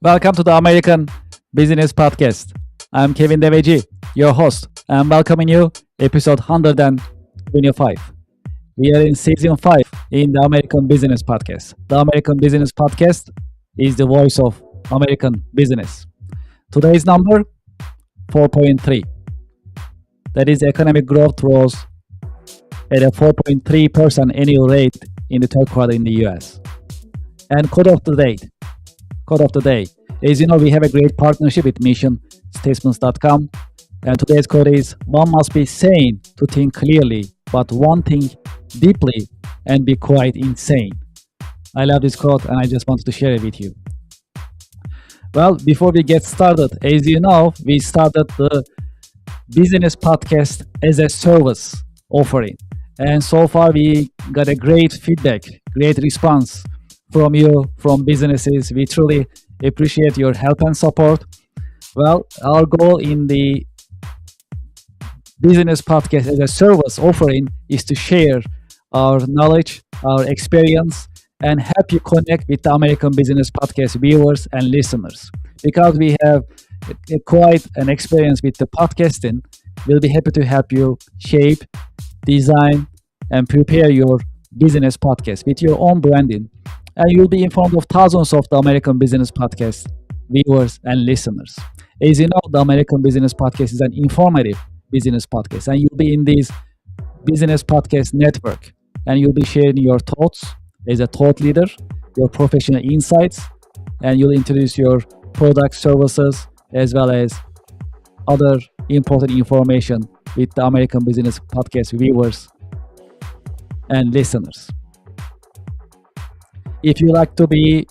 Welcome to the American Business Podcast. I'm Kevin Deveci, your host. I'm welcoming you, episode 125. We are in season 5 in the American Business Podcast. The American Business Podcast is the voice of American business. Today's number 4.3. That is, economic growth rose at a 4.3% annual rate in the third quarter in the US. And quote of the day. As you know, we have a great partnership with missionstatements.com. And today's quote is: one must be sane to think clearly, but one think deeply and be quite insane. I love this quote and I just wanted to share it with you. Well, before we get started, as you know, we started the business podcast as a service offering. And so far we got a great feedback, great response from you, from businesses. We truly appreciate your help and support. Well, our goal in the business podcast as a service offering is to share our knowledge, our experience, and help you connect with the American Business Podcast viewers and listeners. Because we have quite an experience with the podcasting, we'll be happy to help you shape, design, and prepare your business podcast with your own branding. And you'll be in front of thousands of the American Business Podcast viewers and listeners. As you know, the American Business Podcast is an informative business podcast, and you'll be in this business podcast network, and you'll be sharing your thoughts as a thought leader, your professional insights, and you'll introduce your product, services, as well as other important information with the American Business Podcast viewers and listeners. If you like to be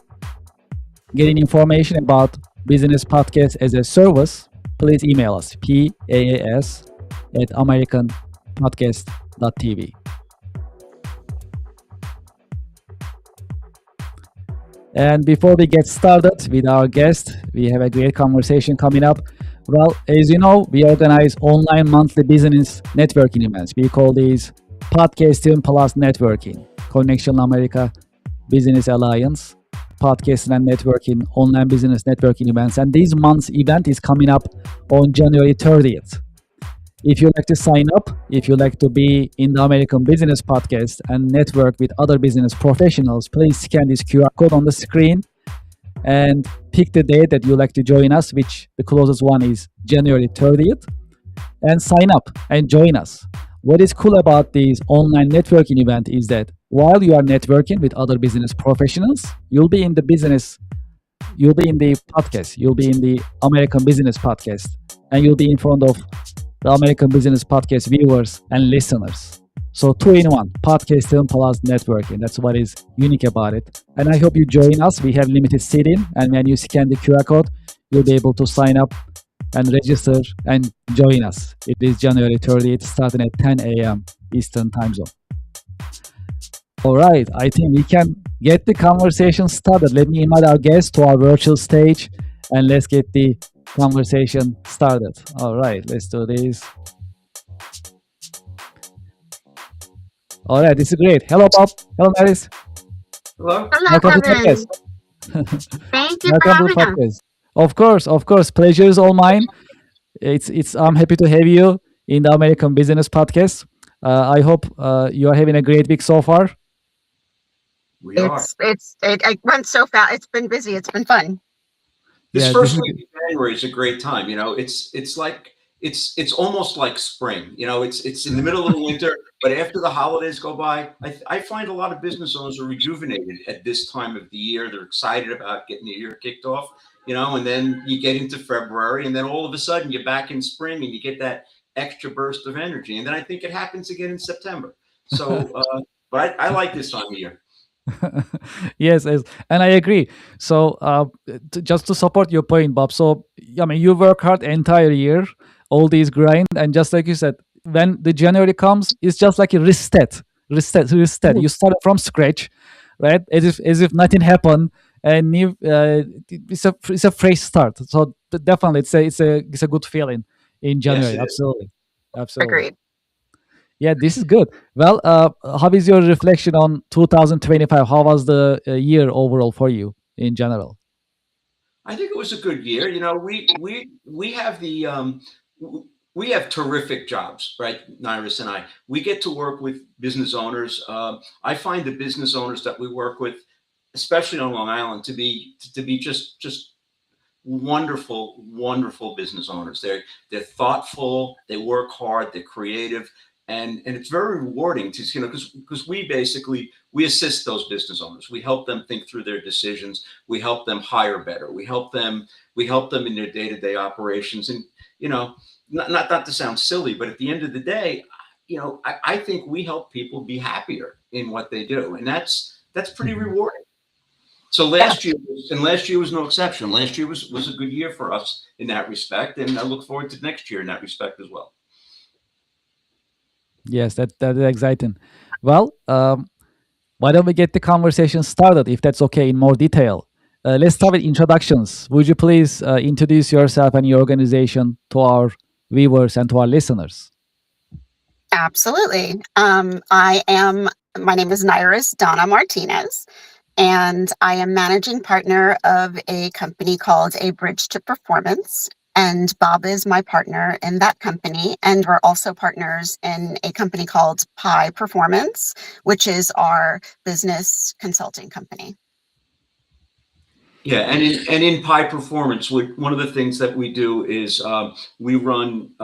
getting information about business podcast as a service, please email us, paas@americanpodcast.tv. And before we get started with our guest, we have a great conversation coming up. Well, as you know, we organize online monthly business networking events. We call these Podcasting Plus Networking, Connection America Business Alliance, podcasting and networking, online business networking events. And this month's event is coming up on January 30th. If you'd like to sign up, if you'd like to be in the American Business Podcast and network with other business professionals, please scan this QR code on the screen and pick the date that you'd like to join us, which the closest one is January 30th, and sign up and join us. What is cool about this online networking event is that while you are networking with other business professionals, you'll be in the podcast, you'll be in the American Business Podcast, and you'll be in front of the American Business Podcast viewers and listeners. So 2-in-1, podcasting plus networking. That's what is unique about it. And I hope you join us. We have limited seating, and when you scan the QR code, you'll be able to sign up and register and join us. It is January 30th, starting at 10 a.m. Eastern Time Zone. All right, I think we can get the conversation started. Let me invite our guest to our virtual stage, and let's get the conversation started. All right, let's do this. All right, this is great. Hello, Bob. Hello, Maris. Hello. Hello, Welcome to the Kevin. podcast. Thank you for Welcome to the having us. podcast. Of course. Pleasure is all mine. I'm happy to have you in the American Business Podcast. I hope you are having a great week so far. We are. It went so fast. It's been busy. It's been fun. This Yeah, first this is week of January is a great time. You know, it's almost like spring. You know, it's in the middle of the winter, but after the holidays go by, I find a lot of business owners are rejuvenated at this time of the year. They're excited about getting the year kicked off. You know, and then you get into February, and then all of a sudden you're back in spring, and you get that extra burst of energy. And then I think it happens again in September. So, but I like this time of year. Yes, and I agree. So, just to support your point, Bob. So, I mean, you work hard entire year, all these grind, and just like you said, when the January comes, it's just like a reset. You start from scratch, right? As if nothing happened, and new. It's a fresh start. So definitely, it's a good feeling in January. Yes, Absolutely. Agreed. Yeah, this is good. Well, how is your reflection on 2025? How was the year overall for you in general? I think it was a good year. You know, we have the we have terrific jobs, right? Nyrus and I. We get to work with business owners. I find the business owners that we work with, especially on Long Island, to be just wonderful, wonderful business owners. They're thoughtful. They work hard. They're creative, and it's very rewarding to because we assist those business owners. We help them think through their decisions. We help them hire better. We help them in their day to day operations. And not to sound silly, but at the end of the day, I think we help people be happier in what they do, and that's pretty Mhm. rewarding. So last year was no exception. Last year was a good year for us in that respect, and I look forward to next year in that respect as well. Yes, that is exciting. Well, why don't we get the conversation started, if that's okay, in more detail? Let's start with introductions. Would you please introduce yourself and your organization to our viewers and to our listeners? Absolutely. My name is Nyrus Donna Martinez, and I am managing partner of a company called A Bridge to Performance. And Bob is my partner in that company. And we're also partners in a company called Pi Performance, which is our business consulting company. Yeah, and in Pi Performance, one of the things that we do is we run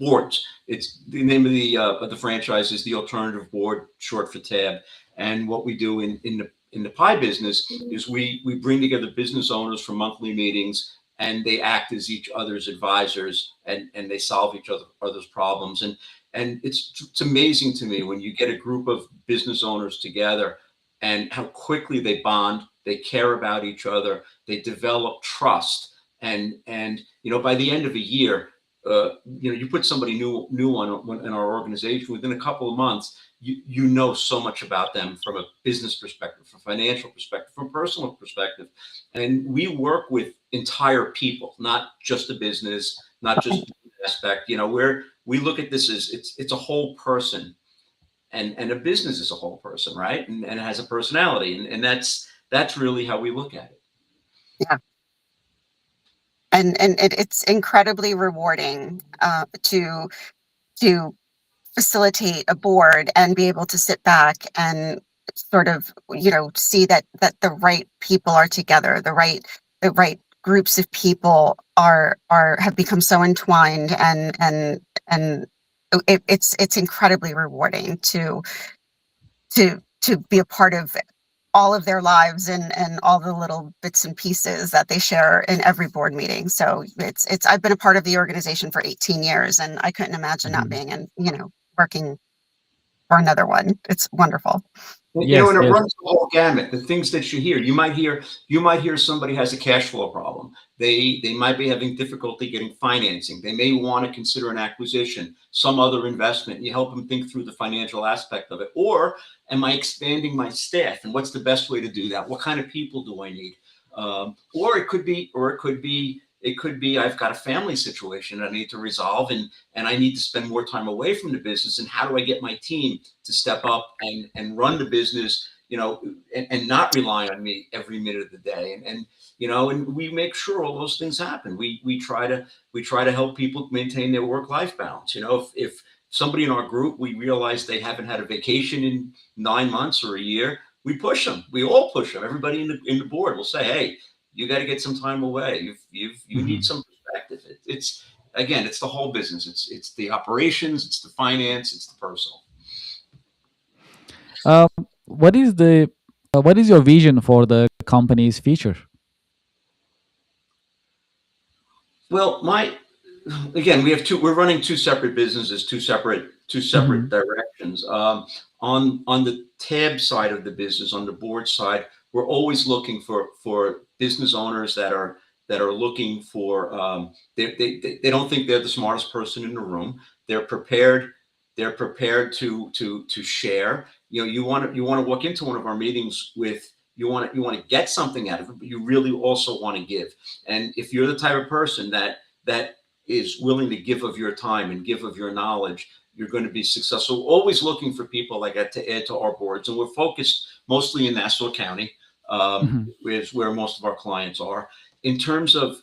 boards. It's the name of the franchise is the Alternative Board, short for TAB. And what we do in the Pi business is we bring together business owners for monthly meetings, and they act as each other's advisors, and they solve each other's problems. And it's amazing to me when you get a group of business owners together and how quickly they bond, they care about each other, they develop trust, and by the end of a year, you put somebody new on in our organization, within a couple of months, you know so much about them from a business perspective, from a financial perspective, from a personal perspective, and we work with entire people, not just a business, not just an aspect. Where we look at this as it's a whole person, and a business is a whole person, right? And it has a personality, and that's really how we look at it. Yeah. And it's incredibly rewarding to facilitate a board and be able to sit back and sort of see that the right people are together, the right groups of people have become so entwined, and it's incredibly rewarding to be a part of all of their lives and all the little bits and pieces that they share in every board meeting. So it's I've been a part of the organization for 18 years, and I couldn't imagine not Mhm. being in, working for another one. It's wonderful. Yes, And it yes. runs the whole gamut. The things that you might hear somebody has a cash flow problem. They might be having difficulty getting financing. They may want to consider an acquisition, some other investment. You help them think through the financial aspect of it. Or am I expanding my staff? And what's the best way to do that? What kind of people do I need? Or it could be I've got a family situation I need to resolve, and I need to spend more time away from the business. And how do I get my team to step up and run the business, and not rely on me every minute of the day? And we make sure all those things happen. We try to help people maintain their work-life balance. If somebody in our group, we realize they haven't had a vacation in 9 months or a year, we push them. We all push them. Everybody in the board will say, "Hey, you got to get some time away. You need Mhm. some perspective." It's the whole business. It's the operations, it's the finance, it's the personal. Um, what is your vision for the company's future? Well, again, we're running two separate businesses, two separate Mhm. directions. On the tab side of the business, on the board side, we're always looking for business owners that are looking for, they don't think they're the smartest person in the room. They're prepared to share. You want to walk into one of our meetings with, you want to get something out of it, but you really also want to give. And if you're the type of person that is willing to give of your time and give of your knowledge, you're going to be successful. Always looking for people like that to add to our boards, and we're focused mostly in Nassau County, Mhm. is where most of our clients are. in terms of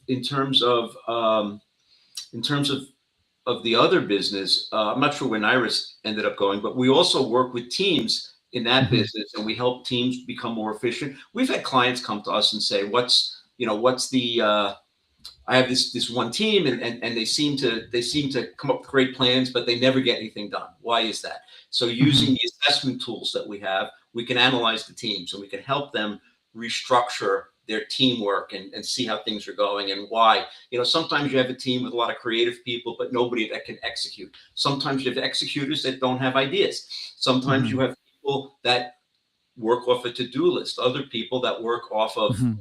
the other business, I'm not sure when Iris ended up going, but we also work with teams in that Mhm. business, and we help teams become more efficient. We've had clients come to us and say, "What's the I have this one team, and they seem to come up with great plans, but they never get anything done. Why is that?" So Mhm. using the assessment tools that we have, we can analyze the teams and we can help them restructure their teamwork and see how things are going and why. Sometimes you have a team with a lot of creative people, but nobody that can execute. Sometimes you have executors that don't have ideas. Sometimes you Mhm. have people that work off a to-do list, other people that work off of Mhm.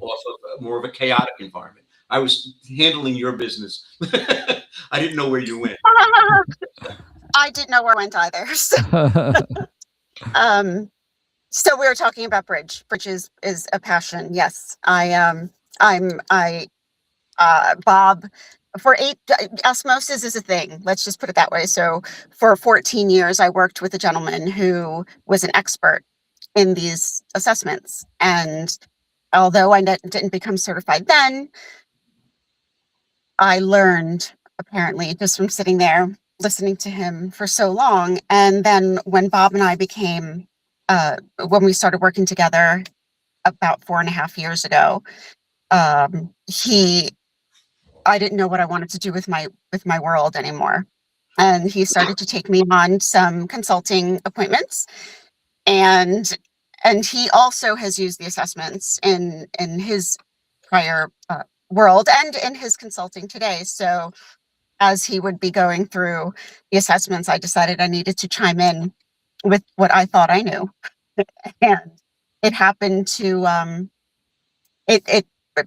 more of a chaotic environment. I was handling your business. I didn't know where you went. I didn't know where I went either. So, um, so we were talking about bridge. Bridge is a passion. Yes, I Bob. For osmosis is a thing. Let's just put it that way. So for 14 years, I worked with a gentleman who was an expert in these assessments. And although I didn't become certified then, I learned apparently just from sitting there listening to him for so long. And then when Bob and I when we started working together about 4.5 years ago, he I didn't know what I wanted to do with my world anymore. And he started to take me on some consulting appointments, and he also has used the assessments in his prior world and in his consulting today. So as he would be going through the assessments, I decided I needed to chime in with what I thought I knew. And it happened to it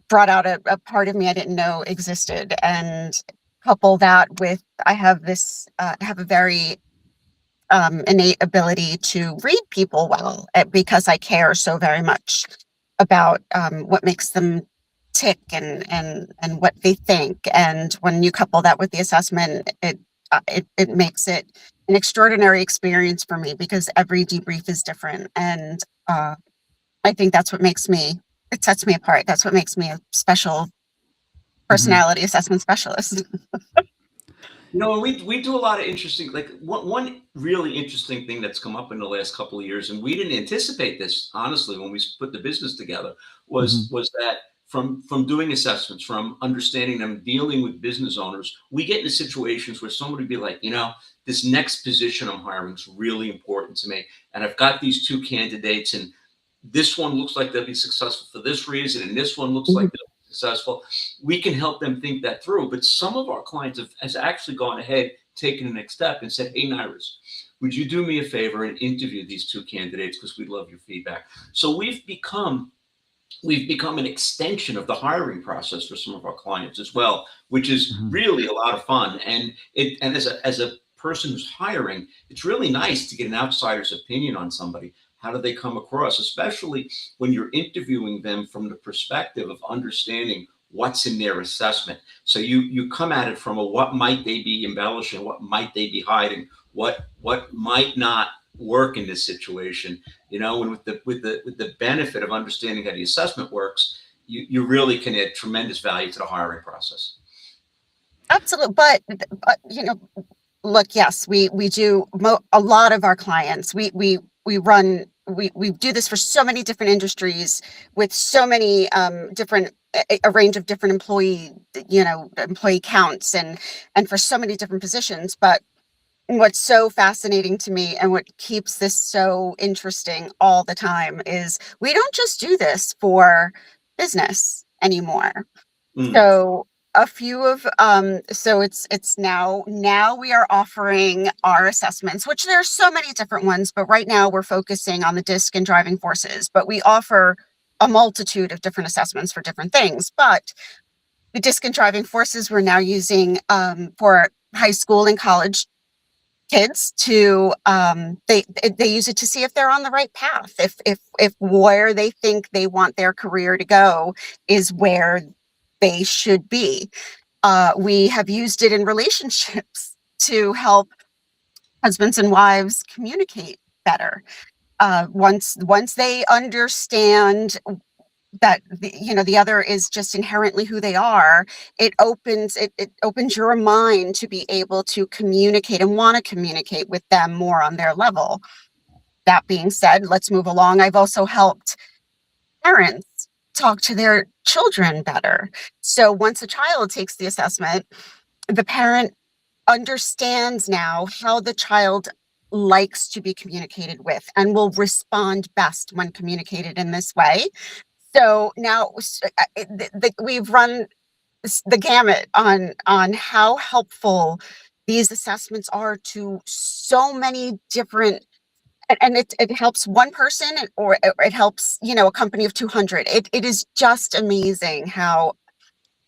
brought out a part of me I didn't know existed. And couple that with I have a very innate ability to read people well, because I care so very much about what makes them tick and what they think. And when you couple that with the assessment, it makes it an extraordinary experience for me because every debrief is different. And I think that's what makes me it sets me apart. That's what makes me a special Mhm. personality assessment specialist. We do a lot of interesting, like one really interesting thing that's come up in the last couple of years, and we didn't anticipate this honestly when we put the business together, was Mhm. was that from doing assessments, from understanding them, dealing with business owners, we get into situations where somebody would be like, this next position I'm hiring is really important to me, and I've got these two candidates, and this one looks like they'll be successful for this reason, and this one looks like they'll be successful. We can help them think that through. But some of our clients has actually gone ahead, taken the next step, and said, "Hey, Nairis, would you do me a favor and interview these two candidates because we'd love your feedback?" So we've become an extension of the hiring process for some of our clients as well, which is Mhm. really a lot of fun. And as a person who's hiring, it's really nice to get an outsider's opinion on somebody. How do they come across, especially when you're interviewing them from the perspective of understanding what's in their assessment. So you come at it from a what might they be embellishing, what might they be hiding, what might not work in this situation, and with the benefit of understanding how the assessment works, you really can add tremendous value to the hiring process. Absolutely, but look, yes, we do a lot of our clients. We do this for so many different industries with so many different a range of different employee counts and for so many different positions. But what's so fascinating to me and what keeps this so interesting all the time is we don't just do this for business anymore. Mm. So a few of so it's now we are offering our assessments, which there are so many different ones, but right now we're focusing on the disc and driving forces. But we offer a multitude of different assessments for different things. But the disc and driving forces we're now using for high school and college kids to they use it to see if they're on the right path, if where they think they want their career to go is where they should be. We have used it in relationships to help husbands and wives communicate better. Once they understand that the other is just inherently who they are, it opens your mind to be able to communicate and want to communicate with them more on their level. That being said, let's move along. I've also helped parents talk to their children better. So once a child takes the assessment, the parent understands now how the child likes to be communicated with and will respond best when communicated in this way. So now we've run the gamut on how helpful these assessments are to so many different, and it helps one person, or it helps a company of 200. It is just amazing how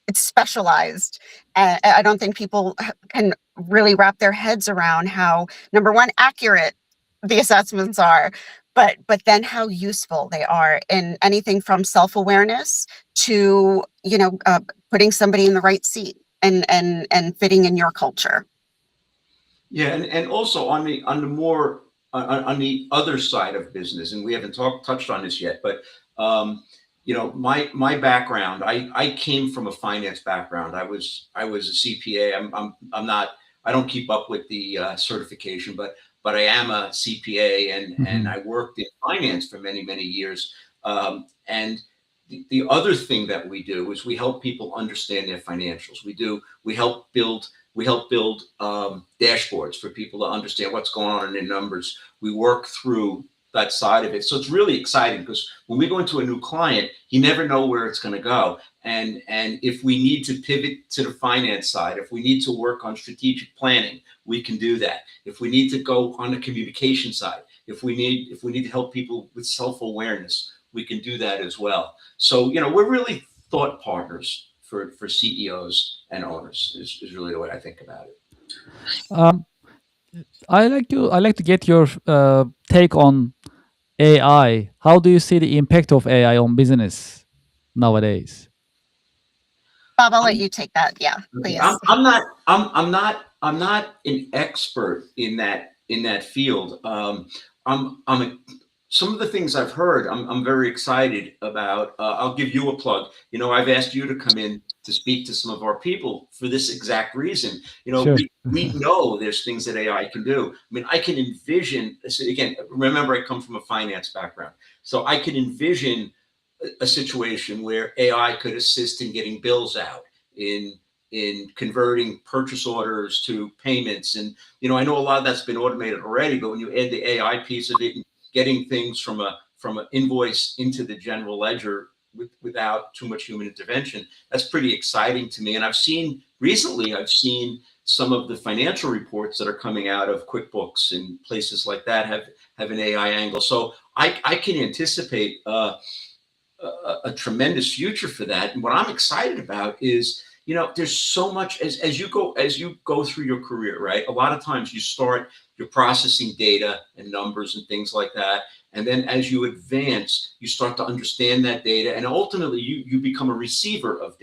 it's specialized. I don't think people can really wrap their heads around how, number one, accurate the assessments are, but then how useful they are in anything from self-awareness to putting somebody in the right seat and fitting in your culture. Yeah, and also on the more on the other side of business, and we haven't touched on this yet, but my background, I came from a finance background. I was a CPA. I'm not. I don't keep up with the certification, but I am a CPA, and I worked in finance for many years. And the other thing that we do is we help people understand their financials. We help build dashboards for people to understand what's going on in their numbers. We work through that side of it. So it's really exciting because when we go into a new client, you never know where it's going to go. And if we need to pivot to the finance side, if we need to work on strategic planning, we can do that. If we need to go on the communication side, if we need to help people with self-awareness, we can do that as well. So, we're really thought partners for CEOs and owners is really the way I think about it. Um, I like to get your take on AI. How do you see the impact of AI on business nowadays? Bob, I'll let you take that. Yeah, Okay. please. I'm not an expert in that field. Some of the things I've heard, I'm very excited about. I'll give you a plug. I've asked you to come in to speak to some of our people for this exact reason. Sure. We know there's things that AI can do. I mean, I can envision, again, remember I come from a finance background. So I can envision a situation where AI could assist in getting bills out, in converting purchase orders to payments. And, I know a lot of that's been automated already, but when you add the AI piece of it, and getting things from an invoice into the general ledger without too much human intervention, that's pretty exciting to me. And I've seen some of the financial reports that are coming out of QuickBooks and places like that have an AI angle. So I can anticipate a tremendous future for that. And what I'm excited about is, there's so much as you go through your career, right? A lot of times you're processing data and numbers and things like that. And then as you advance, you start to understand that data. And ultimately you become a receiver of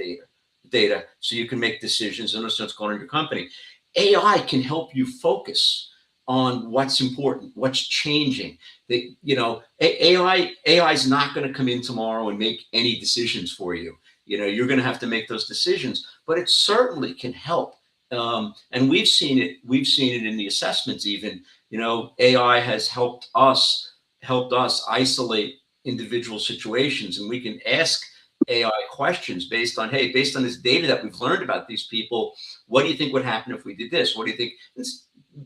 data so you can make decisions and understand what's going on in your company. AI can help you focus on what's important, what's changing. AI is not going to come in tomorrow and make any decisions for you. You're going to have to make those decisions, but it certainly can help. And we've seen it in the assessments even. AI has helped us isolate individual situations, and we can ask AI questions based on this data that we've learned about these people. What do you think would happen if we did this? What do you think?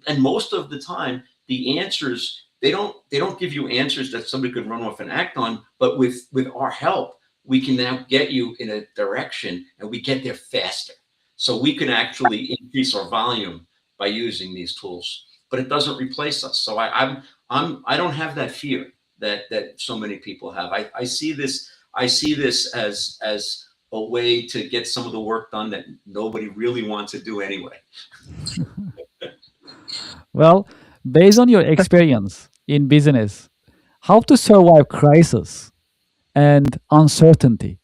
And most of the time, the answers, they don't give you answers that somebody could run off and act on, but with our help, we can now get you in a direction, and we get there faster. So we can actually increase our volume by using these tools, but it doesn't replace us. So I don't have that fear that so many people have. I see this as a way to get some of the work done that nobody really wants to do anyway. Well, based on your experience in business, how to survive crisis and uncertainty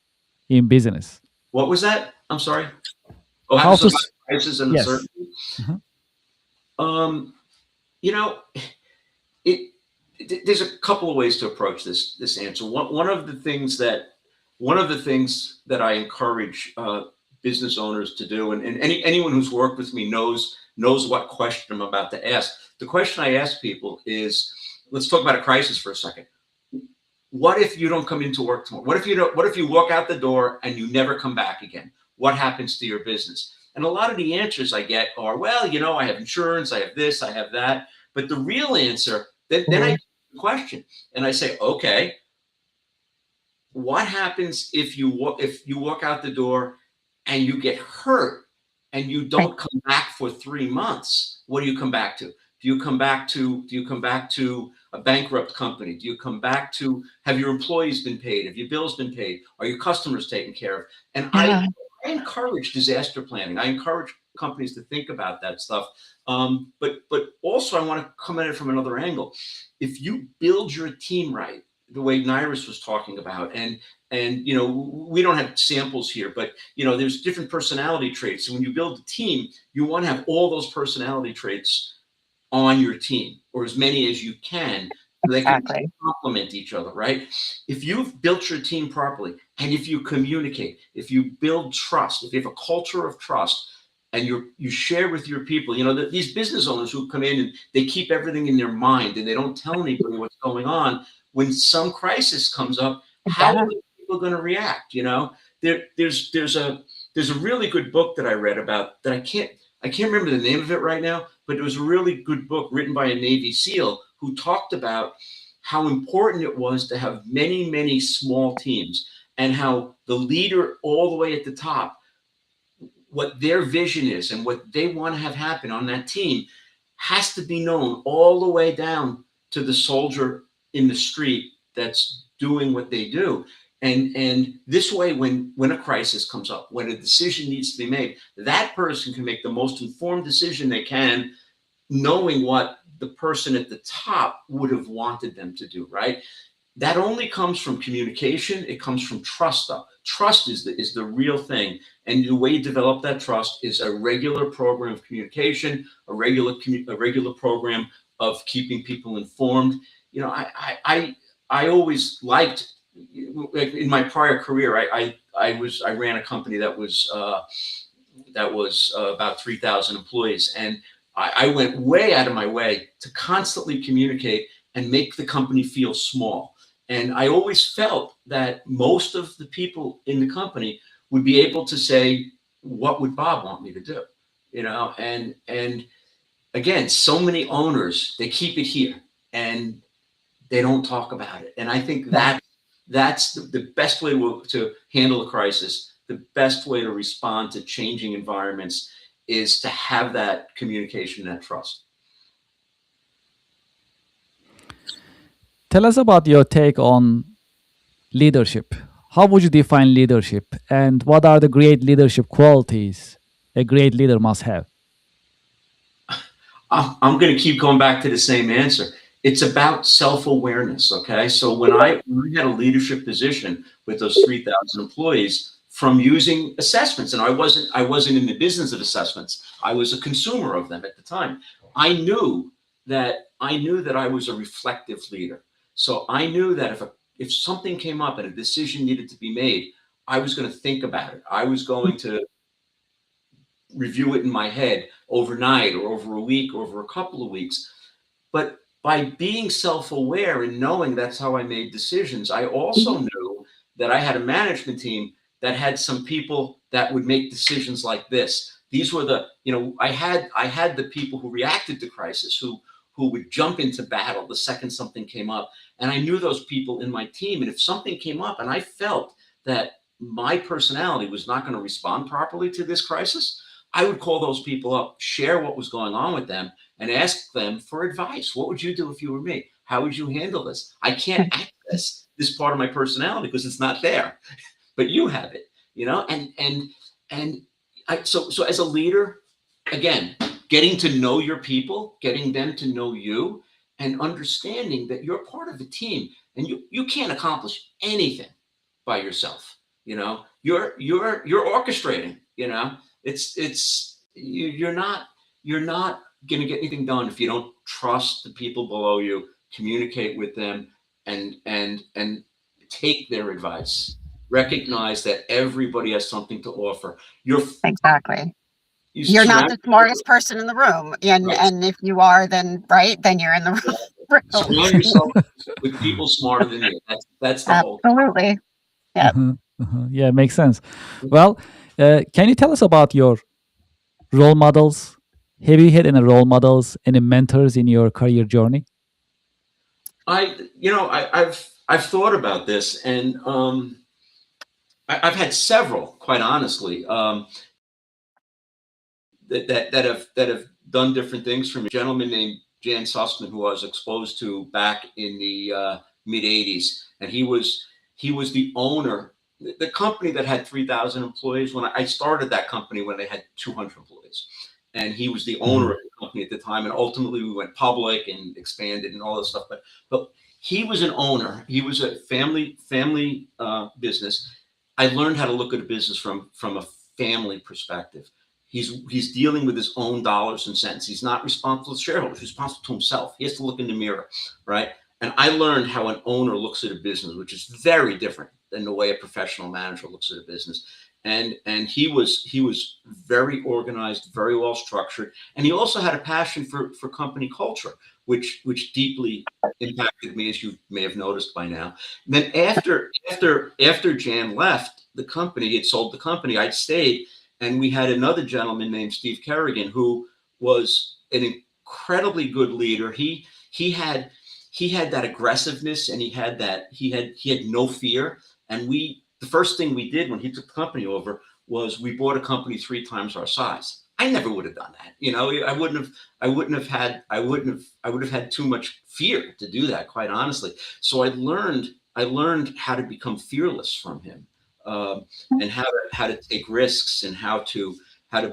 in business? What was that? I'm sorry. Oh, how How to to survive crisis and yes. uncertainty. Mhm. Um, you know, there's a couple of ways to approach this answer. One of the things that one of the things that I encourage business owners to do, and anyone who's worked with me knows what question I'm about to ask. The question I ask people is, let's talk about a crisis for a second. What if you don't come into work tomorrow? What if you don't? What if you walk out the door and you never come back again? What happens to your business? And a lot of the answers I get are, well, I have insurance, I have this, I have that. But the real answer, then I ask the question and I say, okay, what happens if you walk out the door and you get hurt and you Right. don't come back for 3 months? What do you come back to? Do you come back to a bankrupt company? Do you come back to, have your employees been paid? Have your bills been paid? Are your customers taken care of? And Yeah. I encourage disaster planning. I encourage companies to think about that stuff. But also I want to come at it from another angle. If you build your team right, the way Nairis was talking about, and we don't have samples here, but there's different personality traits. And when you build a team, you want to have all those personality traits on your team, or as many as you can, so they can Exactly. complement each other, right? If you've built your team properly, and if you communicate, if you build trust, if you have a culture of trust, and you share with your people, these business owners who come in and they keep everything in their mind and they don't tell anybody what's going on. When some crisis comes up, how Yeah. are people going to react? There's a really good book that I read about that I can't remember the name of it right now, but it was a really good book written by a Navy SEAL who talked about how important it was to have many, many small teams, and how the leader all the way at the top, what their vision is and what they want to have happen on that team has to be known all the way down to the soldier in the street that's doing what they do. And this way, when a crisis comes up, when a decision needs to be made, that person can make the most informed decision they can, knowing what the person at the top would have wanted them to do, right? That only comes from communication. It comes from trust, though. Trust is the real thing. And the way you develop that trust is a regular program of communication, a regular program of keeping people informed. I always liked, in my prior career, I ran a company that was about 3,000 employees, and I went way out of my way to constantly communicate and make the company feel small. And I always felt that most of the people in the company would be able to say, what would Bob want me to do? And again, so many owners, they keep it here and they don't talk about it. And I think that's the best way to handle a crisis. The best way to respond to changing environments is to have that communication, that trust. Tell us about your take on leadership. How would you define leadership, and what are the great leadership qualities a great leader must have? I'm going to keep going back to the same answer. It's about self-awareness. Okay. So when I had a leadership position with those 3,000 employees, from using assessments, and I wasn't in the business of assessments. I was a consumer of them at the time. I knew that I was a reflective leader. So I knew that if something came up and a decision needed to be made, I was going to think about it. I was going to review it in my head overnight or over a week or over a couple of weeks. But by being self-aware and knowing that's how I made decisions, I also knew that I had a management team that had some people that would make decisions like this. These were I had the people who reacted to crisis, who would jump into battle the second something came up. And I knew those people in my team. And if something came up and I felt that my personality was not going to respond properly to this crisis, I would call those people up, share what was going on with them, and ask them for advice. What would you do if you were me? How would you handle this? I can't access this part of my personality because it's not there, but you have it, so as a leader, again, getting to know your people, getting them to know you, and understanding that you're part of a team and you can't accomplish anything by yourself. You're orchestrating, you're not going to get anything done if you don't trust the people below you, communicate with them, and take their advice recognize that everybody has something to offer. You're Exactly. you You're not surround the smartest person in the room, right, and if you are, then right, then you're in the room. surround yourself with people smarter than you. That's the whole. Absolutely. Yep. Yeah, makes sense. Well, can you tell us about your role models? Have you had any role models, any mentors in your career journey? I've thought about this, and I've had several, quite honestly, that have done different things for me. A gentleman named Jan Sussman, who I was exposed to back in the mid '80s, and he was the owner. The company that had 3,000 employees, when I started that company when they had 200 employees, and he was the owner of the company at the time. And ultimately, we went public and expanded and all this stuff. But he was an owner. He was a family business. I learned how to look at a business from a family perspective. He's dealing with his own dollars and cents. He's not responsible to shareholders. He's responsible to himself. He has to look in the mirror, right? And I learned how an owner looks at a business, which is very different than the way a professional manager looks at a business. And he was very organized, very well structured, and he also had a passion for company culture, which deeply impacted me, as you may have noticed by now. And then after Jan left the company, he had sold the company. I'd stayed, and we had another gentleman named Steve Kerrigan, who was an incredibly good leader. He had that aggressiveness, and he had no fear. And the first thing we did when he took the company over was we bought a company 3 times our size. I never would have done that. I would have had too much fear to do that, quite honestly. So I learned how to become fearless from him, and how to take risks, and how to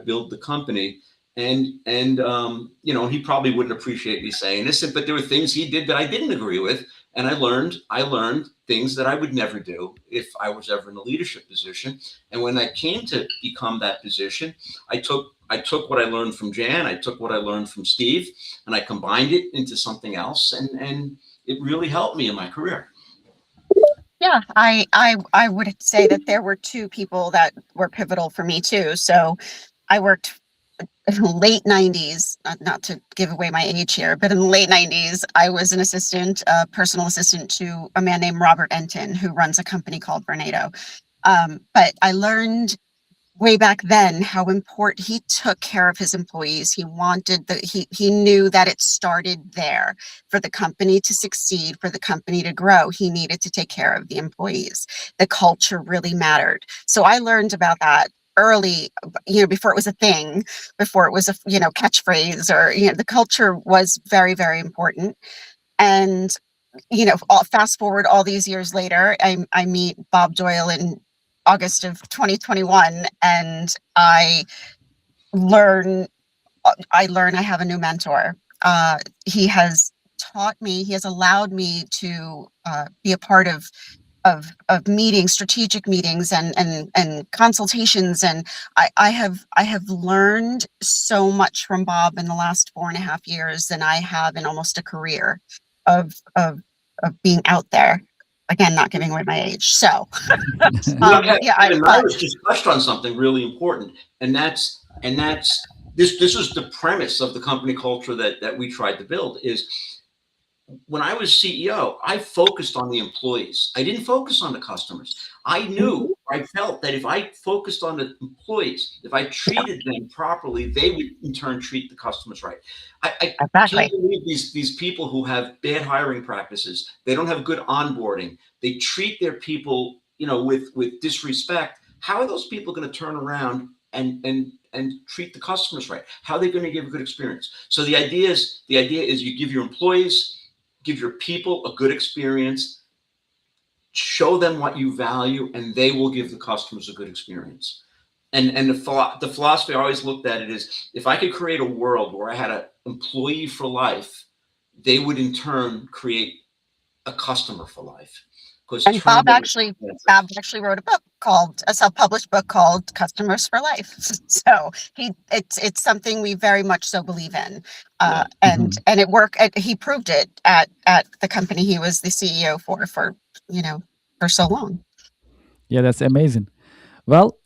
build the company. And he probably wouldn't appreciate me saying this, but there were things he did that I didn't agree with. And I learned things that I would never do if I was ever in a leadership position. And when I came to become that position, I took what I learned from Jan, I took what I learned from Steve, and I combined it into something else. And it really helped me in my career. Yeah, I would say that there were two people that were pivotal for me too. So I worked in the late 90s, not to give away my age here, but in the late 90s, I was an assistant, personal assistant to a man named Robert Enton, who runs a company called Vornado. But I learned way back then how important he took care of his employees. He knew that it started there. For the company to succeed, for the company to grow, he needed to take care of the employees. The culture really mattered. So I learned about that early, before it was a thing, before it was a catchphrase, or the culture was very, very important. And fast forward all these years later, I meet Bob Doyle in August of 2021, and learn I have a new mentor. He has he has allowed me to be a part of meetings, strategic meetings, and consultations. And I have learned so much from Bob in the last 4.5 years than I have in almost a career of of being out there. Again, not giving away my age. So yeah, And Iris just touched on something really important, and that's this. This is the premise of the company culture that we tried to build. Is when I was CEO, I focused on the employees. I didn't focus on the customers. I felt that if I focused on the employees, if I treated them properly, they would in turn treat the customers right. I exactly. can't believe these people who have bad hiring practices. They don't have good onboarding. They treat their people, with disrespect. How are those people going to turn around and treat the customers right? How are they going to give a good experience? So the idea is you give your employees, give your people a good experience, show them what you value, and they will give the customers a good experience. And the philosophy I always looked at it is, if I could create a world where I had an employee for life, they would in turn create a customer for life. And Bob actually wrote a self-published book called Customers for Life. So it's something we very much so believe in. And it worked. He proved it at the company he was the CEO for so long. Yeah, that's amazing. Well,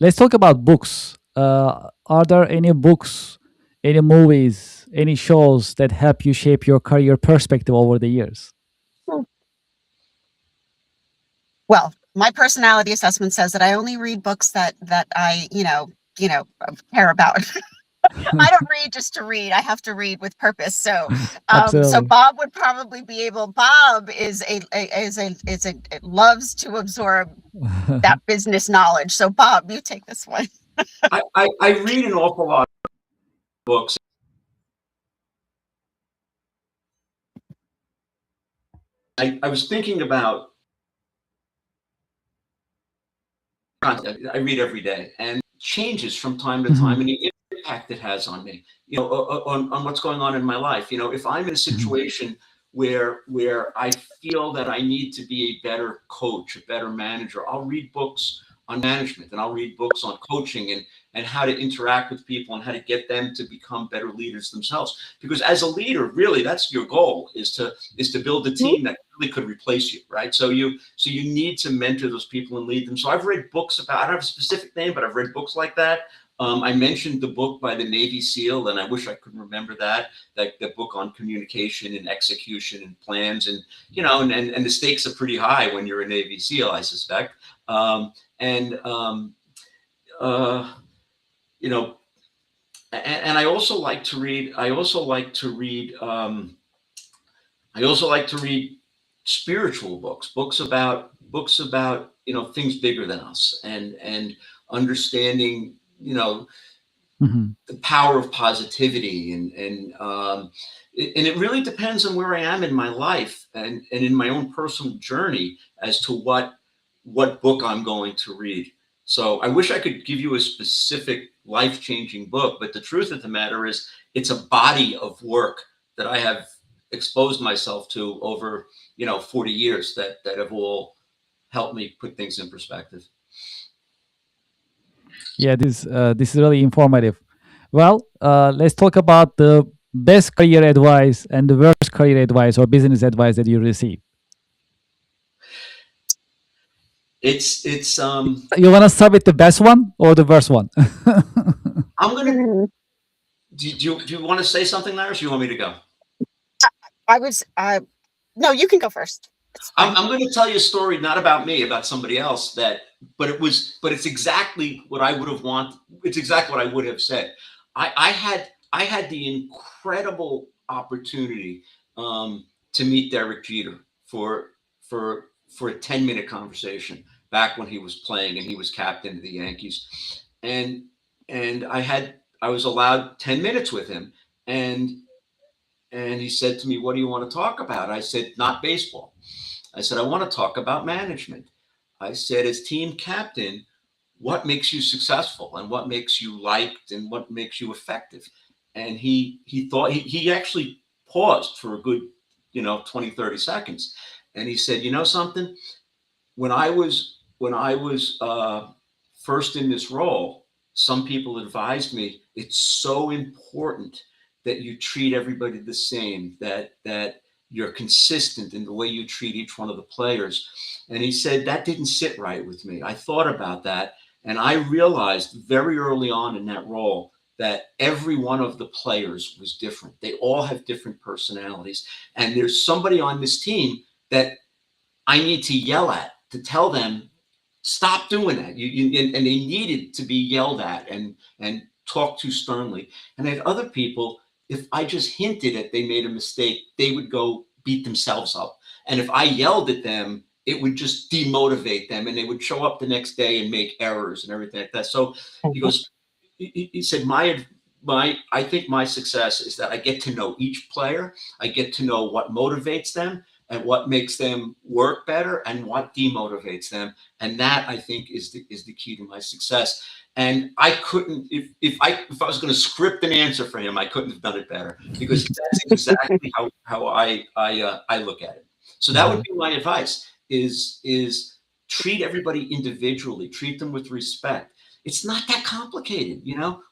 let's talk about books. Are there any books, any movies, any shows that help you shape your career perspective over the years? Hmm. Well, my personality assessment says that I only read books that I, care about. I don't read just to read. I have to read with purpose. So Absolutely. Bob would probably be able. Bob is a loves to absorb that business knowledge. So Bob, you take this one. I read an awful lot of books. I was thinking about content I read every day and changes from time to Mhm, time and the impact it has on me, on what's going on in my life. If I'm in a mhm. situation where I feel that I need to be a better coach, a better manager, I'll read books on management and I'll read books on coaching and how to interact with people and how to get them to become better leaders themselves. Because as a leader, really, that's your goal is to build a Mhm. team that really could replace you, right? So you need to mentor those people and lead them. So I've read books about, I don't have a specific name, but I've read books like that. I mentioned the book by the Navy SEAL, and I wish I could remember that the book on communication and execution and plans, and the stakes are pretty high when you're a Navy SEAL, I suspect. And uh, you know, and I also like to read. I also like to read. I also like to read spiritual books, books about things bigger than us, and understanding Mhm. the power of positivity and it really depends on where I am in my life and in my own personal journey as to what book I'm going to read. So I wish I could give you a specific life-changing book, but the truth of the matter is it's a body of work that I have exposed myself to over 40 years that have all helped me put things in perspective. Yeah, this is really informative. Well, let's talk about the best career advice and the worst career advice or business advice that you receive. It's You want to start with the best one or the worst one? I'm gonna Mhm. do you want to say something, Larry, or you want me to go? I was. No, you can go first. It's fine. I'm going to tell you a story, not about me, about somebody else. But it's exactly what I would have wanted. It's exactly what I would have said. I had the incredible opportunity to meet Derek Jeter for a 10-minute conversation back when he was playing and he was captain of the Yankees, and I was allowed 10 minutes with him, and he said to me, "What do you want to talk about?" I said, "Not baseball." I said, "I want to talk about management." I said, "As team captain, what makes you successful and what makes you liked and what makes you effective?" And he thought he actually paused for a good, 20, 30 seconds. And he said, "You know something? When I was first in this role, some people advised me it's so important that you treat everybody the same, that you're consistent in the way you treat each one of the players." And he said that didn't sit right with me. I thought about that, and I realized very early on in that role that every one of the players was different. They all have different personalities, and there's somebody on this team that I need to yell at to tell them stop doing that. And they needed to be yelled at and talked to sternly. And I had other people, if I just hinted at they made a mistake, they would go beat themselves up. And if I yelled at them, it would just demotivate them, and they would show up the next day and make errors and everything like that. So he Mhm. goes, he said, I think my success is that I get to know each player. I get to know what motivates them and what makes them work better and what demotivates them. And that, I think, is the key to my success. And I couldn't, if I was going to script an answer for him, I couldn't have done it better, because that's exactly how I look at it. So that would Mhm. be my advice: is treat everybody individually, treat them with respect. It's not that complicated,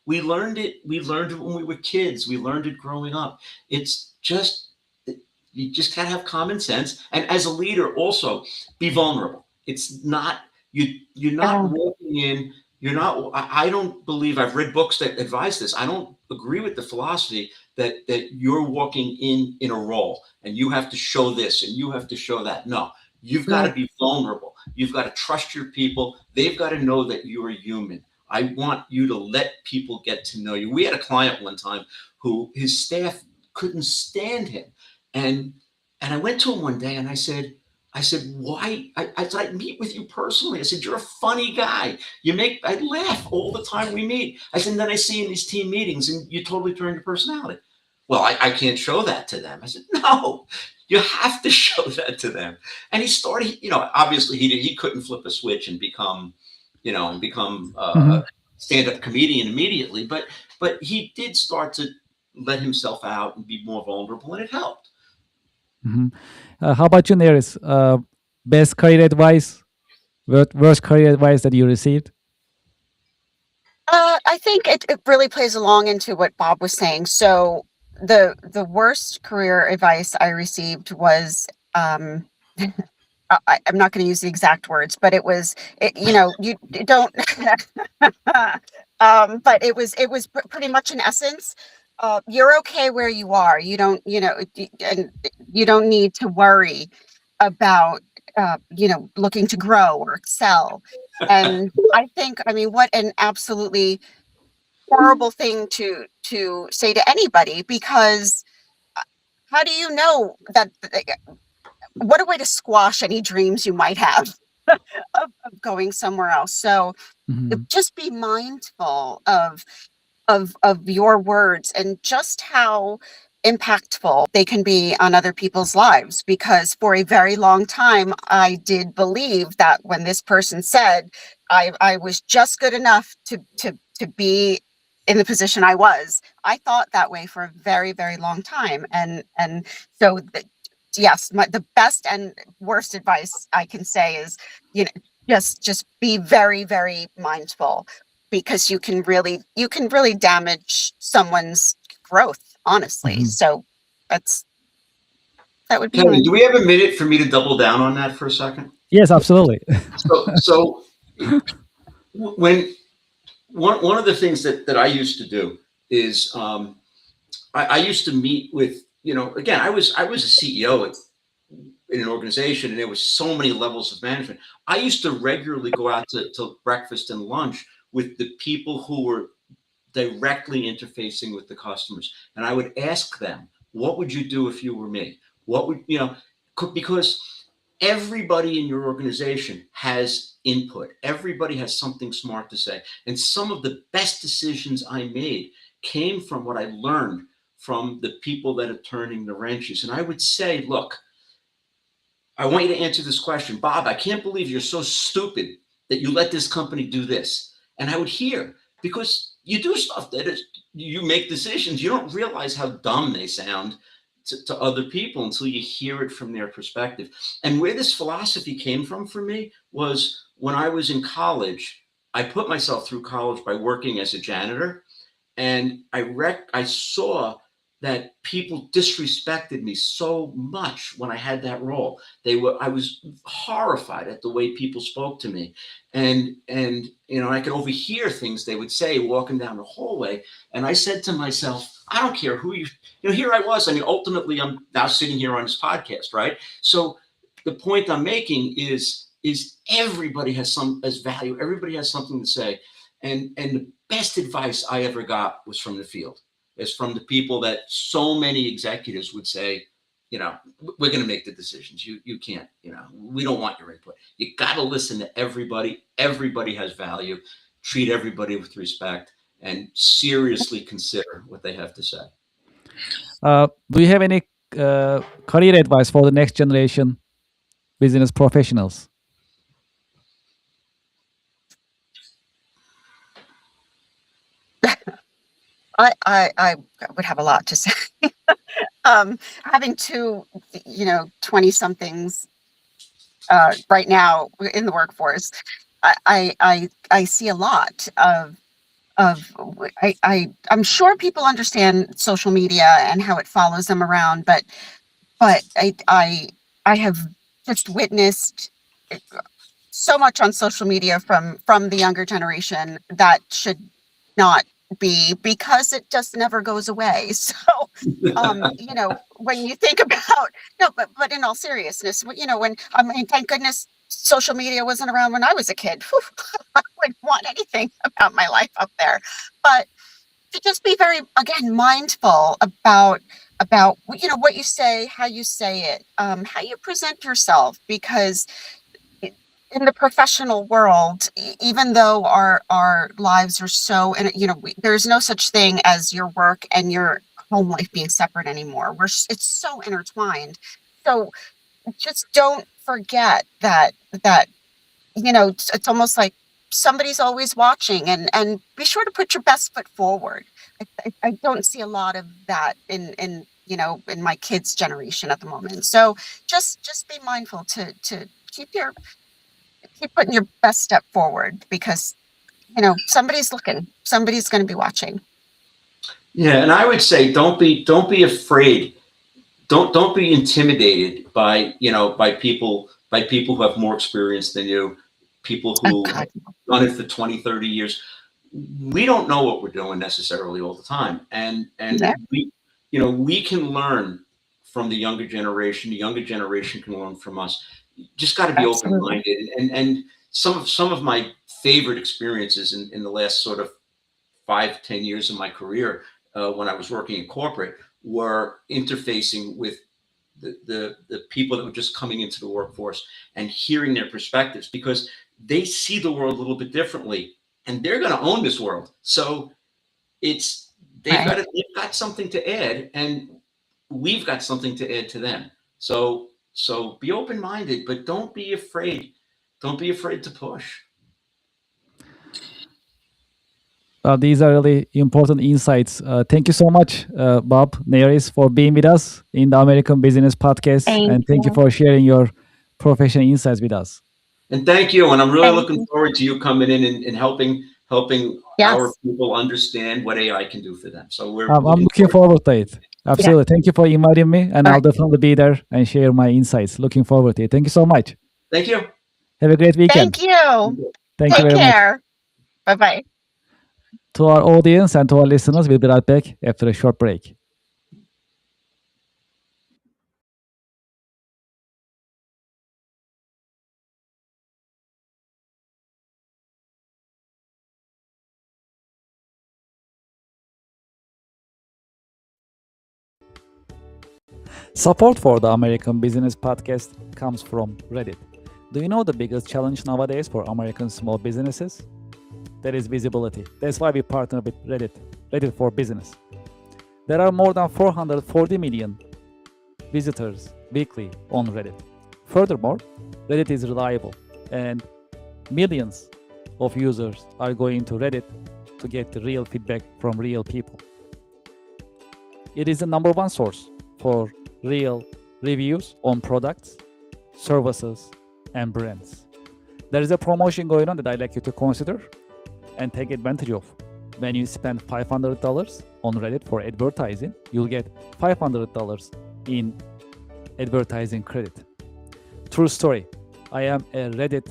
We learned it. We learned it when we were kids. We learned it growing up. It's just you just gotta have common sense. And as a leader, also be vulnerable. It's not You're not walking in. You're not. I don't believe. I've read books that advise this. I don't agree with the philosophy that you're walking in a role and you have to show this and you have to show that. No, you've got to be vulnerable. You've got to trust your people. They've got to know that you're a human. I want you to let people get to know you. We had a client one time who his staff couldn't stand him, and I went to him one day and I said, why? I said, I meet with you personally. I said, you're a funny guy. I laugh all the time we meet. I said, and then I see you in these team meetings and you totally turn your personality. Well, I can't show that to them. I said, no, you have to show that to them. And he started, obviously he couldn't flip a switch and become a stand-up comedian immediately, but he did start to let himself out and be more vulnerable, and it helped. How about you, Neris? Best career advice, worst career advice that you received? I think it really plays along into what Bob was saying. So the worst career advice I received was I'm not going to use the exact words, but it was you don't but it was pretty much in essence, you're okay where you are. You don't and you don't need to worry about looking to grow or excel. And I mean, what an absolutely horrible thing to say to anybody, because how do you know that? What a way to squash any dreams you might have of going somewhere else. So just be mindful of your words and just how impactful they can be on other people's lives, because for a very long time I did believe that when this person said I was just good enough to be in the position I was, I thought that way for a very, very long time. And so yes, the best and worst advice I can say is, just be very, very mindful, because you can really damage someone's growth, honestly. So that would be Kevin, do we have a minute for me to double down on that for a second? Yes, absolutely. So when one of the things that I used to do is I used to meet with, again, I was a CEO in an organization, and there was so many levels of management. I used to regularly go out to breakfast and lunch with the people who were directly interfacing with the customers. And I would ask them, what would you do if you were me? What would, because everybody in your organization has input. Everybody has something smart to say. And some of the best decisions I made came from what I learned from the people that are turning the wrenches. And I would say, look, I want you to answer this question. Bob, I can't believe you're so stupid that you let this company do this. And I would hear, because you do stuff you make decisions, you don't realize how dumb they sound to other people until you hear it from their perspective. And where this philosophy came from for me was when I was in college. I put myself through college by working as a janitor, and I saw that people disrespected me so much when I had that role. I was horrified at the way people spoke to me. And I could overhear things they would say walking down the hallway. And I said to myself, I don't care who here I was. I mean, ultimately, I'm now sitting here on this podcast, right? So the point I'm making is everybody has value. Everybody has something to say. And the best advice I ever got was from the field. Is from the people that so many executives would say, we're going to make the decisions. You can't, we don't want your input. You got to listen to everybody. Everybody has value. Treat everybody with respect and seriously consider what they have to say. Do you have any career advice for the next generation business professionals? I would have a lot to say. Having two, 20 somethings right now in the workforce, I see a lot of I'm sure people understand social media and how it follows them around, but I have just witnessed so much on social media from the younger generation that should not be, because it just never goes away. So, when you think about, no, but in all seriousness, when, I mean, thank goodness social media wasn't around when I was a kid. Whew, I wouldn't want anything about my life up there. But to just be very, again, mindful about what you say, how you say it, how you present yourself, because in the professional world, even though our lives are so, and there's no such thing as your work and your home life being separate anymore. It's so intertwined. So just don't forget that it's almost like somebody's always watching, and be sure to put your best foot forward. I don't see a lot of that in my kids' generation at the moment. So just be mindful to keep putting your best step forward, because somebody's looking, somebody's going to be watching. Yeah, and I would say don't be afraid. Don't be intimidated by people who have more experience than you, people who have done it for 20, 30 years. We don't know what we're doing necessarily all the time, and Yeah. we can learn from the younger generation. The younger generation can learn from us. You just got to be open-minded. And some of my favorite experiences in the last sort of 5-10 years of my career, when I was working in corporate, were interfacing with the people that were just coming into the workforce and hearing their perspectives, because they see the world a little bit differently, and they're going to own this world. So they've got something to add, and we've got something to add to them. So be open-minded, but don't be afraid. Don't be afraid to push. These are really important insights. Thank you so much, Bob Naris, for being with us in the American Business Podcast. Thank you for sharing your professional insights with us. And thank you. And I'm really looking forward to you coming in and helping our people understand what AI can do for them. So I'm looking forward to it. Absolutely. Yeah. Thank you for inviting me, and I'll definitely be there and share my insights. Looking forward to it. Thank you so much. Thank you. Have a great weekend. Thank you. Take you very care. Much. Bye-bye. To our audience and to our listeners, we'll be right back after a short break. Support for the American Business Podcast comes from Reddit. Do you know the biggest challenge nowadays for American small businesses? That is visibility. That's why we partner with Reddit for Business. There are more than 440 million visitors weekly on Reddit. Furthermore, Reddit is reliable, and millions of users are going to Reddit to get the real feedback from real people. It is the number one source for real reviews on products, services, and brands. There is a promotion going on that I'd like you to consider and take advantage of. When you spend $500 on Reddit for advertising, you'll get $500 in advertising credit. True story. I am a Reddit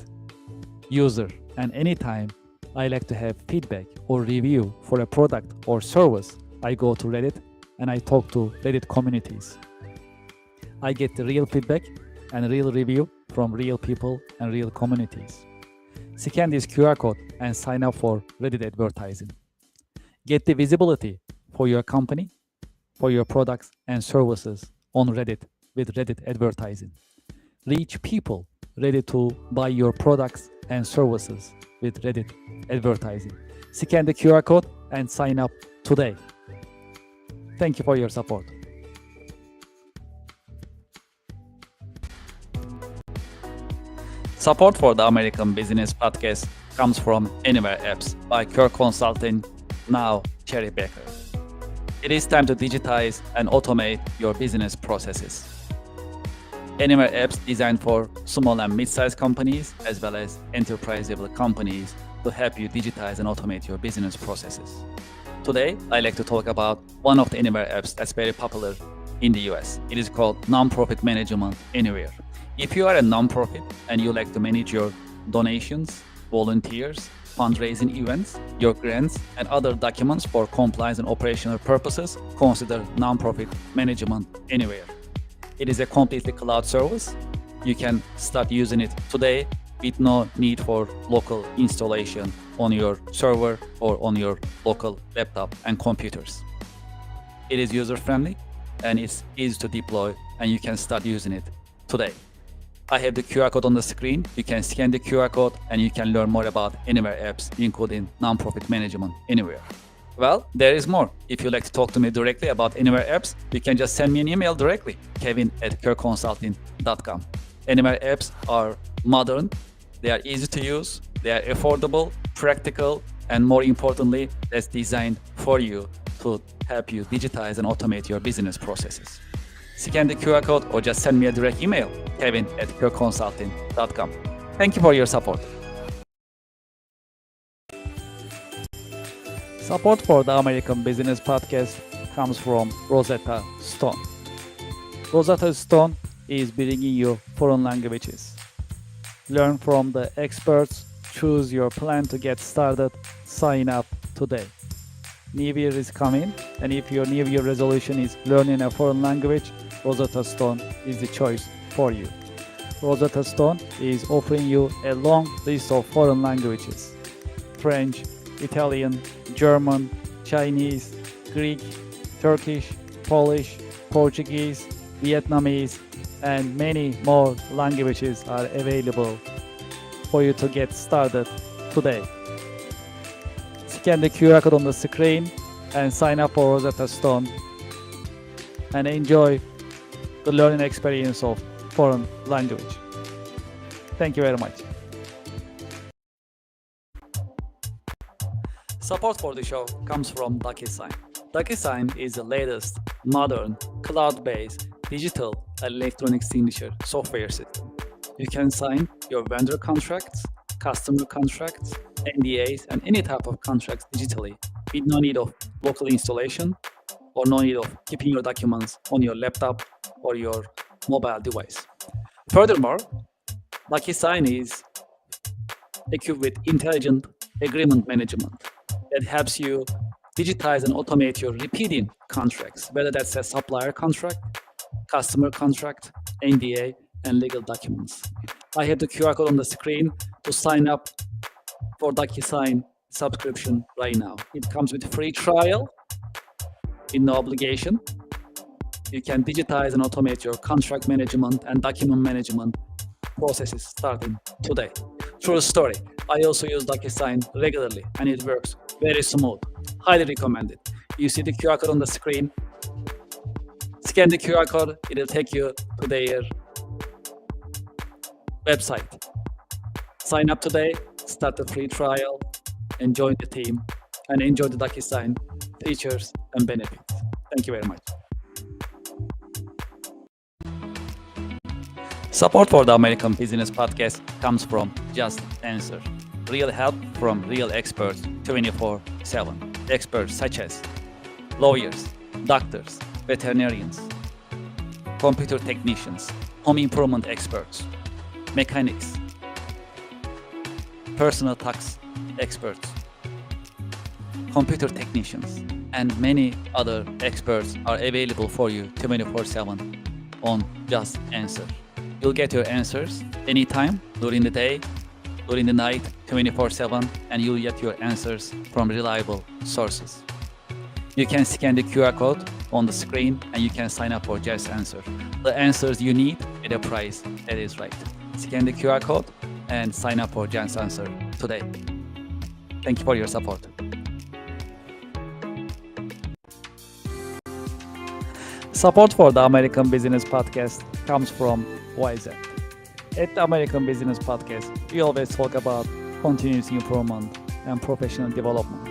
user, and anytime I like to have feedback or review for a product or service, I go to Reddit and I talk to Reddit communities. I get the real feedback and real review from real people and real communities. Scan this QR code and sign up for Reddit advertising. Get the visibility for your company, for your products and services on Reddit with Reddit advertising. Reach people ready to buy your products and services with Reddit advertising. Scan the QR code and sign up today. Thank you for your support. Support for the American Business Podcast comes from Anywhere Apps by Kirk Consulting, now Cherry Baker. It is time to digitize and automate your business processes. Anywhere Apps designed for small and mid-sized companies as well as enterprise-level companies to help you digitize and automate your business processes. Today, I'd like to talk about one of the Anywhere apps that's very popular in the US. It is called Nonprofit Management Anywhere. If you are a nonprofit and you like to manage your donations, volunteers, fundraising events, your grants, and other documents for compliance and operational purposes, consider nonprofit management anywhere. It is a completely cloud service. You can start using it today with no need for local installation on your server or on your local laptop and computers. It is user-friendly and it's easy to deploy, and you can start using it today. I have the QR code on the screen. You can scan the QR code and you can learn more about Anywhere apps, including nonprofit management anywhere. Well, there is more. If you'd like to talk to me directly about Anywhere apps, you can just send me an email directly, kevin@kerconsulting.com. Anywhere apps are modern, they are easy to use, they are affordable, practical, and more importantly, that's designed for you to help you digitize and automate your business processes. Scan the QR code or just send me a direct email, kevin@kerconsulting.com. Thank you for your support. Support for the American Business Podcast comes from Rosetta Stone. Rosetta Stone is bringing you foreign languages. Learn from the experts, choose your plan to get started, sign up today. New Year is coming, and if your New Year resolution is learning a foreign language, Rosetta Stone is the choice for you. Rosetta Stone is offering you a long list of foreign languages: French, Italian, German, Chinese, Greek, Turkish, Polish, Portuguese, Vietnamese, and many more languages are available for you to get started today. Scan the QR code on the screen and sign up for Rosetta Stone and enjoy the learning experience of foreign language. Thank you very much. Support for the show comes from DocuSign. DocuSign is the latest, modern, cloud-based digital electronic signature software system. You can sign your vendor contracts, customer contracts, NDAs, and any type of contracts digitally with no need of local installation or no need of keeping your documents on your laptop or your mobile device. Furthermore, DocuSign is equipped with intelligent agreement management that helps you digitize and automate your repeating contracts, whether that's a supplier contract, customer contract, NDA, and legal documents. I have the QR code on the screen to sign up for DocuSign subscription right now. It comes with a free trial with no obligation. You can digitize and automate your contract management and document management processes starting today. True story. I also use DocuSign regularly and it works very smooth. Highly recommended. You see the QR code on the screen. Scan the QR code. It'll take you to their website. Sign up today, start the free trial, and join the team, and enjoy the DocuSign features and benefits. Thank you very much. Support for the American Business Podcast comes from Just Answer. Real help from real experts 24/7. Experts such as lawyers, doctors, veterinarians, computer technicians, home improvement experts, mechanics, personal tax experts, computer technicians, and many other experts are available for you 24/7 on Just Answer. You'll get your answers anytime, during the day, during the night, 24/7, and you'll get your answers from reliable sources. You can scan the QR code on the screen and you can sign up for Just Answer. The answers you need at a price that is right. Scan the QR code and sign up for Just Answer today. Thank you for your support. Support for the American Business Podcast comes from Wizen. At the American Business Podcast, we always talk about continuous improvement and professional development.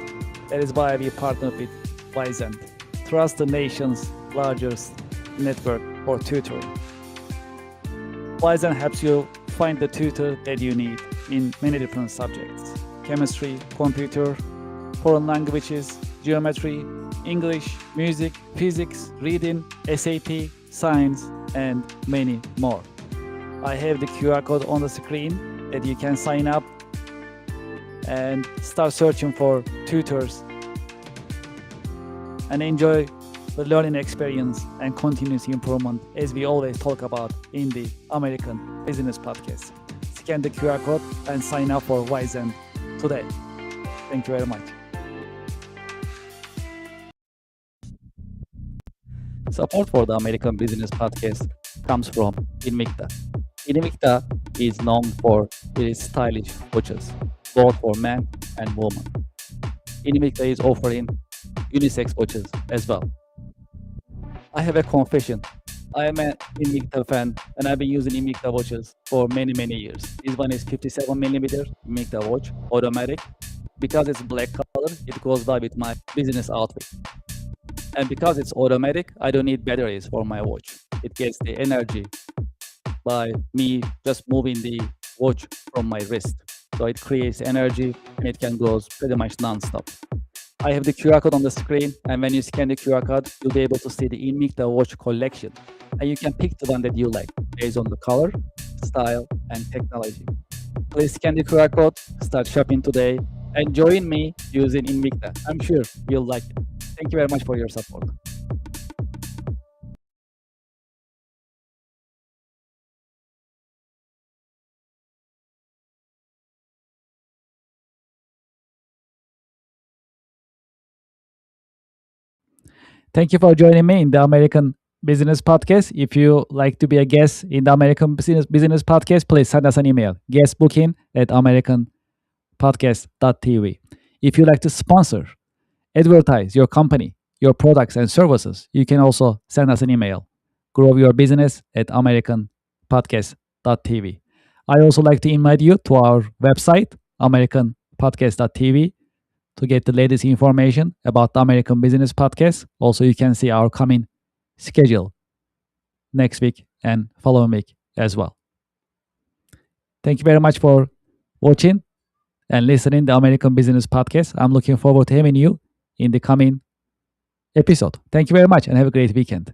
That is why we partner with Wizen, trust the nation's largest network for tutoring. Wizen helps you find the tutor that you need in many different subjects: chemistry, computer, foreign languages, geometry, English, music, physics, reading, SAT, science, and many more. I have the QR code on the screen that you can sign up and start searching for tutors and enjoy the learning experience and continuous improvement as we always talk about in the American Business Podcast. Scan the QR code and sign up for Wizen today. Thank you very much. Support for the American Business Podcast comes from Invicta. Invicta is known for its stylish watches, both for men and women. Invicta is offering unisex watches as well. I have a confession. I am an Invicta fan and I've been using Invicta watches for many, many years. This one is 57mm Invicta watch, automatic. Because it's black color, it goes well with my business outfit. And because it's automatic, I don't need batteries for my watch. It gets the energy by me just moving the watch from my wrist. So it creates energy and it can go pretty much non-stop. I have the QR code on the screen, and when you scan the QR code, you'll be able to see the Invicta watch collection. And you can pick the one that you like based on the color, style, and technology. Please scan the QR code, start shopping today, and join me using Invicta. I'm sure you'll like it. Thank you very much for your support. Thank you for joining me in the American Business Podcast. If you like to be a guest in the American Business Podcast, please send us an email, guestbooking@americanpodcast.tv. If you like to sponsor, advertise your company, your products and services, you can also send us an email, growyourbusiness@americanpodcast.tv. I also like to invite you to our website, americanpodcast.tv, to get the latest information about the American Business Podcast. Also, you can see our coming schedule next week and following week as well. Thank you very much for watching and listening to the American Business Podcast. I'm looking forward to having you in the coming episode. Thank you very much and have a great weekend.